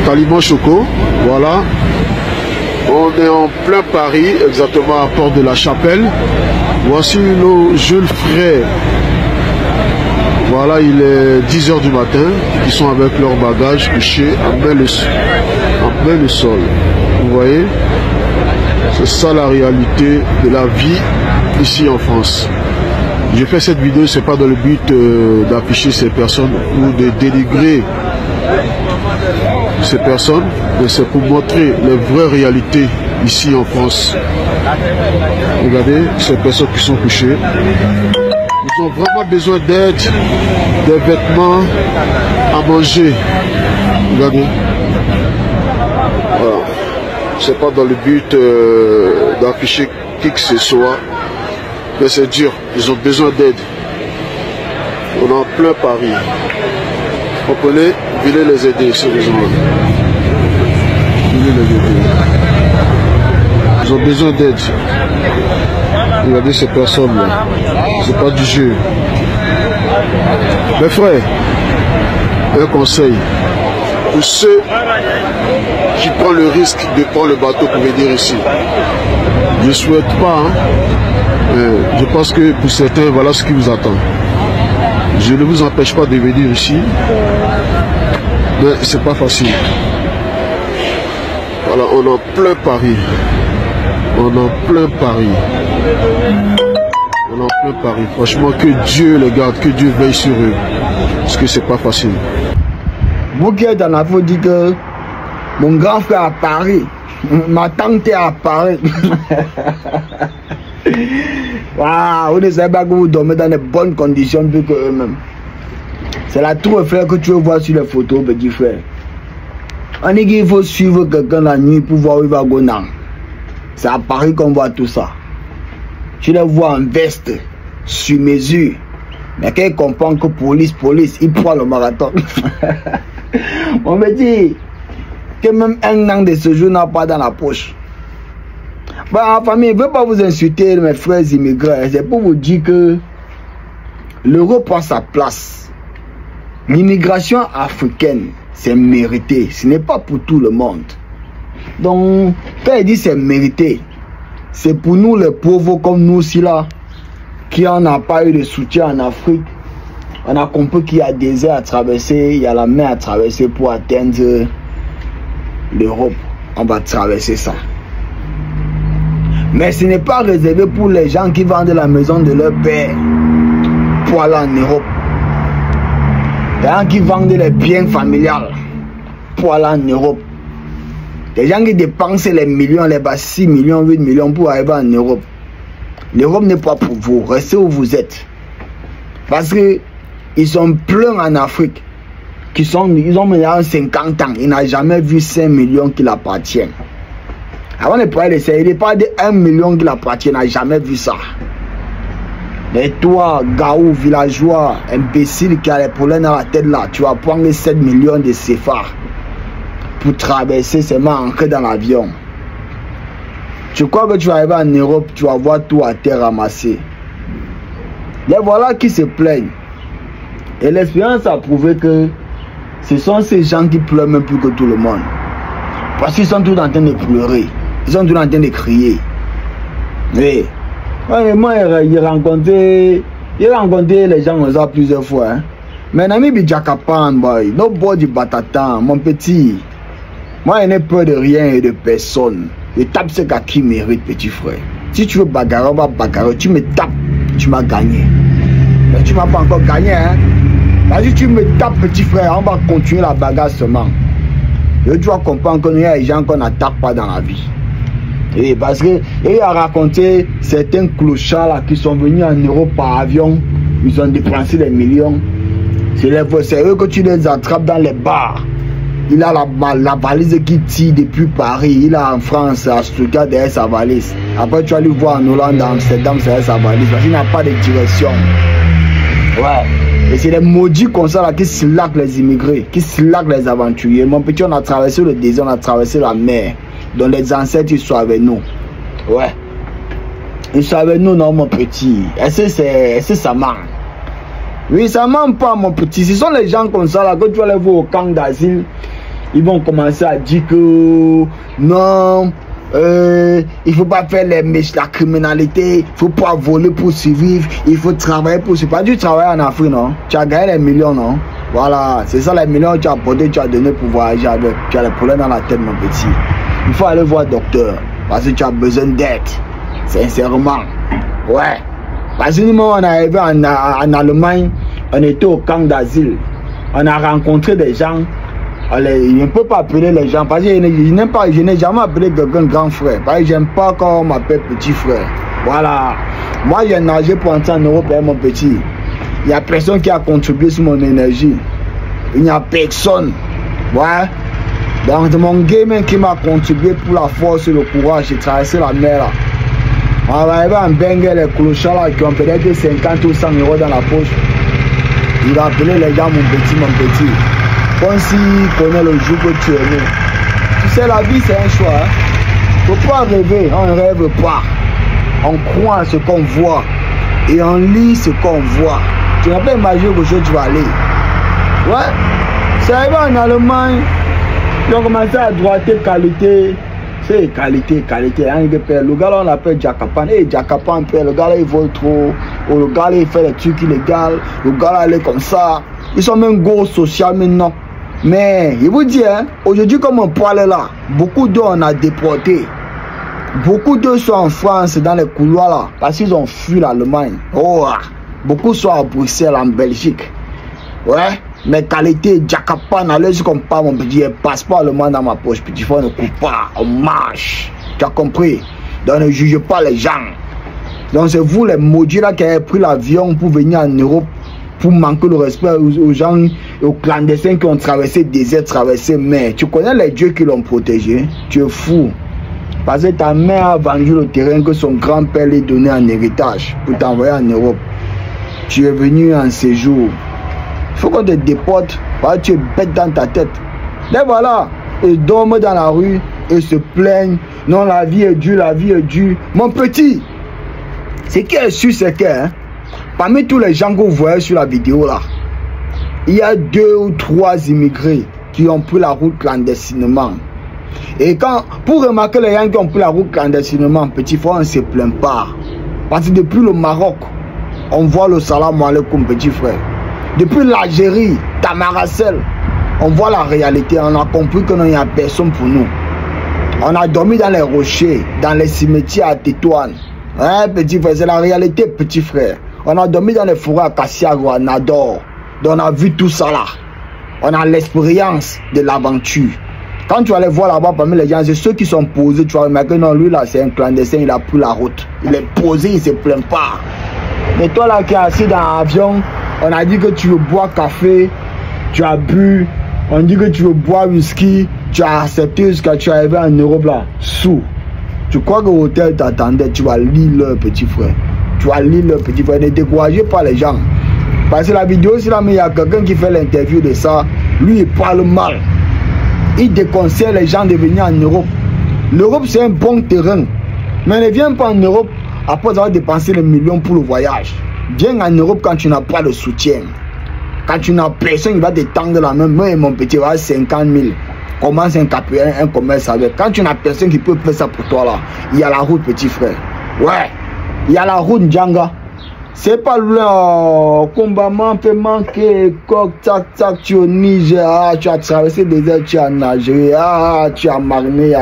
Taliban Choco, voilà. On est en plein Paris, exactement à Porte de la Chapelle. Voici nos jeunes frères. Voilà, il est 10 h du matin. Ils sont avec leur bagage couchés en plein le sol. Vous voyez? C'est ça la réalité de la vie ici en France. Je fais cette vidéo, c'est pas dans le but d'afficher ces personnes ou de dénigrer ces personnes, mais c'est pour montrer les vraies réalités ici en France. Regardez ces personnes qui sont couchées. Ils ont vraiment besoin d'aide, des vêtements, à manger. Regardez. Voilà. C'est pas dans le but d'afficher qui que ce soit, mais c'est dur. Ils ont besoin d'aide. On est en plein Paris. Comprenez, venez les aider sérieusement. Venez les aider. Ils ont besoin d'aide. Regardez ces personnes-là. C'est pas du jeu. Mes frères, un conseil. Pour ceux qui prennent le risque de prendre le bateau pour venir ici. Je ne souhaite pas. Je pense que pour certains, voilà ce qui vous attend. Je ne vous empêche pas de venir ici. Mais c'est pas facile. Voilà, on est en plein Paris. On est en plein Paris. On est en plein Paris. Franchement, que Dieu les garde, que Dieu veille sur eux. Parce que c'est pas facile. Vous qui êtes en Afrique, dites que mon grand frère à Paris, ma tante est à Paris. Waouh, vous ne savez pas que vous dormez dans de bonnes conditions plus que eux-mêmes. C'est la tour frère que tu veux voir sur les photos, petit frère. On dit qu'il faut suivre quelqu'un la nuit pour voir où il va gagner. C'est à Paris qu'on voit tout ça. Tu les vois en veste, sur mesure. Mais quand il comprend que police, il prend le marathon. On me dit que même un an de ce jour n'a pas dans la poche. Bon, en famille, je ne veux pas vous insulter, mes frères immigrants. C'est pour vous dire que l'Europe prend sa place. L'immigration africaine, c'est mérité. Ce n'est pas pour tout le monde. Donc, quand il dit c'est mérité, c'est pour nous les pauvres comme nous aussi là, qui n'en a pas eu de soutien en Afrique. On a compris qu'il y a des airs à traverser, il y a la mer à traverser pour atteindre l'Europe. On va traverser ça. Mais ce n'est pas réservé pour les gens qui vendent la maison de leur père pour aller en Europe. Les gens qui vendent les biens familiales pour aller en Europe. Les gens qui dépensent les millions, les 6 millions, 8 millions pour arriver en Europe. L'Europe n'est pas pour vous. Restez où vous êtes. Parce que ils sont pleins en Afrique. Ils ont maintenant 50 ans. Ils n'ont jamais vu 5 millions qui l'appartiennent. Avant de parler de ça, il n'est pas de 1 million qui l'appartient. Il n'a jamais vu ça. Mais toi, Gaou, villageois, imbécile qui a les problèmes dans la tête là, tu vas prendre les 7 millions de CFA pour traverser seulement entrer dans l'avion. Tu crois que tu vas arriver en Europe, tu vas voir tout à terre ramassé. Les voilà qui se plaignent. Et l'expérience a prouvé que ce sont ces gens qui pleurent même plus que tout le monde. Parce qu'ils sont tous en train de pleurer. Ils sont tous en train de crier. Mais moi, j'ai rencontré les gens comme ça plusieurs fois. Hein. Mais Nami Bidjakapan, boy, nobody batatan, mon petit. Moi, je n'ai peur de rien et de personne. Je tape ce gars qui mérite, petit frère. Si tu veux bagarrer, on va bagarrer. Tu me tapes, tu m'as gagné. Mais tu ne m'as pas encore gagné. Hein? Si tu me tapes, petit frère, on va continuer la bagarre seulement. Je dois comprendre qu'il y a des gens qu'on n'attaque pas dans la vie. Et parce qu'il a raconté certains clochards là, qui sont venus en Europe par avion. Ils ont dépensé des millions. C'est eux que tu les attrapes dans les bars. Il a la valise qui tire depuis Paris. Il a en France, à Stuttgart, derrière sa valise. Après, tu vas lui voir en Hollande, à Amsterdam, derrière sa valise. Parce qu'il n'a pas de direction. Ouais. Et c'est les maudits comme ça là, qui slackent les immigrés, qui slackent les aventuriers. Mon petit, on a traversé le désert, on a traversé la mer. Donc les ancêtres, ils sont avec nous. Ouais. Ils sont avec nous, non, mon petit. Est-ce que ça marche? Oui, ça ne ment pas, mon petit. Ce sont les gens comme ça là, que tu vas aller voir au camp d'asile. ils vont commencer à dire que non, il faut pas faire la criminalité, il faut pas voler pour survivre, il faut travailler pour survivre. Pas du travail en Afrique, non? Tu as gagné les millions, non? Voilà, c'est ça les millions que tu as apporté, tu as donné pour voyager avec. Tu as les problèmes dans la tête, mon petit. Il faut aller voir le docteur parce que tu as besoin d'aide, sincèrement. Ouais. Parce que nous, on est arrivé en Allemagne, on était au camp d'asile. On a rencontré des gens. Je ne peux pas appeler les gens parce que je n'ai jamais appelé quelqu'un grand frère. Parce que je n'aime pas quand on m'appelle petit frère. Voilà. Moi, j'ai nagé pour entrer en Europe, mon petit. Il n'y a personne qui a contribué sur mon énergie. Il n'y a personne. Ouais. Donc, c'est mon gamin qui m'a contribué pour la force et le courage. J'ai traversé la mer là. On va arriver en Bengue, les clochards là, qui ont peut-être 50 ou 100 euros dans la poche. Il va appeler les gens mon petit. Comme s'il connaît le jour que tu es né. Tu sais, la vie c'est un choix. Hein? Faut pas rêver, on ne rêve pas. On croit en ce qu'on voit. Et on lit ce qu'on voit. Tu n'as pas imaginé que tu vas aller. Ouais. C'est arrivé en Allemagne. Ils ont commencé à droiter qualité. C'est qualité. Le gars là on l'appelle Jakapan. Et Jakapan, le gars là il vole trop. Ou le gars là il fait des trucs illégaux. Le gars là il est comme ça. Ils sont même gros social maintenant. Mais il vous dit, hein, aujourd'hui comme on parle là, beaucoup d'eux on a déporté. Beaucoup d'eux sont en France dans les couloirs là. Parce qu'ils ont fui l'Allemagne. Oh, beaucoup sont à Bruxelles, en Belgique. Ouais. Mais qualité, Jakapan, allez, je comprends pas mon petit, passeport allemand dans ma poche, petit frère, ne coupe pas, on marche. Tu as compris? Donc ne juge pas les gens. Donc c'est vous les maudits là qui avez pris l'avion pour venir en Europe, pour manquer le respect aux gens, aux clandestins qui ont traversé le désert, traversé mer. Tu connais les dieux qui l'ont protégé? Tu es fou. Parce que ta mère a vendu le terrain que son grand-père lui donnait en héritage pour t'envoyer en Europe. Tu es venu en séjour. Il faut qu'on te déporte parce que tu es bête dans ta tête. Et voilà, ils dorment dans la rue et se plaignent. Non, la vie est dure, la vie est dure. Mon petit, ce qui est sûr, c'est que hein, parmi tous les gens que vous voyez sur la vidéo là, il y a 2 ou 3 immigrés qui ont pris la route clandestinement. Et pour remarquer les gens qui ont pris la route clandestinement, petit frère, on ne se plaint pas. Parce que depuis le Maroc, on voit le salam alaikum, petit frère. Depuis l'Algérie, Tamaracel, on voit la réalité. On a compris que non, il n'y a personne pour nous. On a dormi dans les rochers, dans les cimetières à Tétouane. Hein, petit frère, c'est la réalité, petit frère. On a dormi dans les forêts à Kassiago, à Nador. Donc on a vu tout ça là. On a l'expérience de l'aventure. Quand tu vas aller voir là-bas parmi les gens, c'est ceux qui sont posés. Tu vas remarquer, non, lui là, c'est un clandestin, il a pris la route. Il est posé, il ne se plaint pas. Mais toi là qui es assis dans l'avion, on a dit que tu veux boire café, tu as bu, on dit que tu veux boire whisky, tu as accepté jusqu'à tu es arrivé en Europe là, sous. Tu crois que l'hôtel t'attendait, tu vas lire leur petit frère. Tu vas lire leur petit frère, ne découragez pas les gens. Parce que la vidéo, c'est là, mais il y a quelqu'un qui fait l'interview de ça, lui il parle mal. Il déconseille les gens de venir en Europe. L'Europe c'est un bon terrain. Mais ne viens pas en Europe après avoir dépensé les millions pour le voyage. Viens en Europe quand tu n'as pas de soutien. Quand tu n'as personne qui va te tendre la main. Moi et mon petit va 50 000. Commence un commerce avec. Quand tu n'as personne qui peut faire ça pour toi là, il y a la route petit frère. Ouais. Il y a la route Djanga. C'est pas le combat peut manquer, coq, tac, tac, tu es au Niger, tu as traversé le désert, tu as nagé, tu as marné,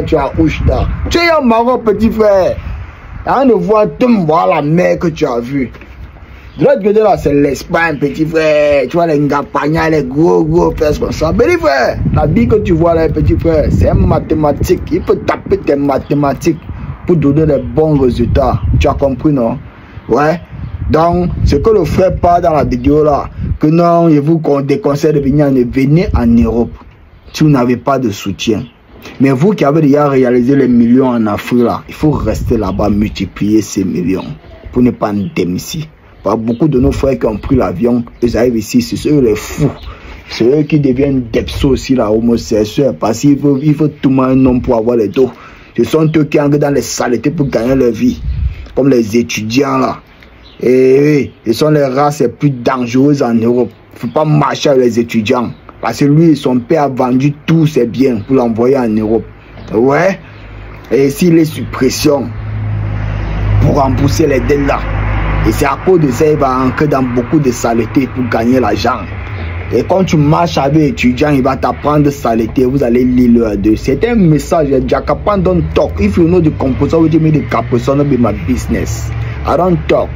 tu as Ouchta. Tu es en Maroc, petit frère. Rien de voir, voir la mer que tu as vue. De l'autre côté là, c'est l'Espagne, petit frère. Tu vois les Ngapagna, les gros fesses comme ça. Petit frère, la vie que tu vois là, petit frère, c'est un mathématique. Il faut taper tes mathématiques pour donner les bons résultats. Tu as compris, non? Ouais. Donc, ce que le frère parle dans la vidéo là, que non, je vous déconseille de venir en Europe si vous n'avez pas de soutien. Mais vous qui avez déjà réalisé les millions en Afrique là, il faut rester là-bas, multiplier ces millions pour ne pas en ici. Beaucoup de nos frères qui ont pris l'avion, ils arrivent ici, c'est eux les fous. C'est eux qui deviennent depso aussi là, homosexuels, parce qu'il faut tout le monde un homme pour avoir les dos. Ce sont eux qui entrent dans les saletés pour gagner leur vie, comme les étudiants là. Et ils sont les races les plus dangereuses en Europe. Il ne faut pas marcher avec les étudiants. Parce que lui, son père a vendu tous ses biens pour l'envoyer en Europe. Ouais. Et s'il est sous pression pour rembourser les dettes là. Et c'est à cause de ça qu'il va entrer dans beaucoup de saletés pour gagner l'argent. Et quand tu marches avec un étudiant, il va t'apprendre saleté. Vous allez lire l'heure de. C'est un message. Jakapan don't talk. If you know the composer, you me the person, be my business. I don't talk.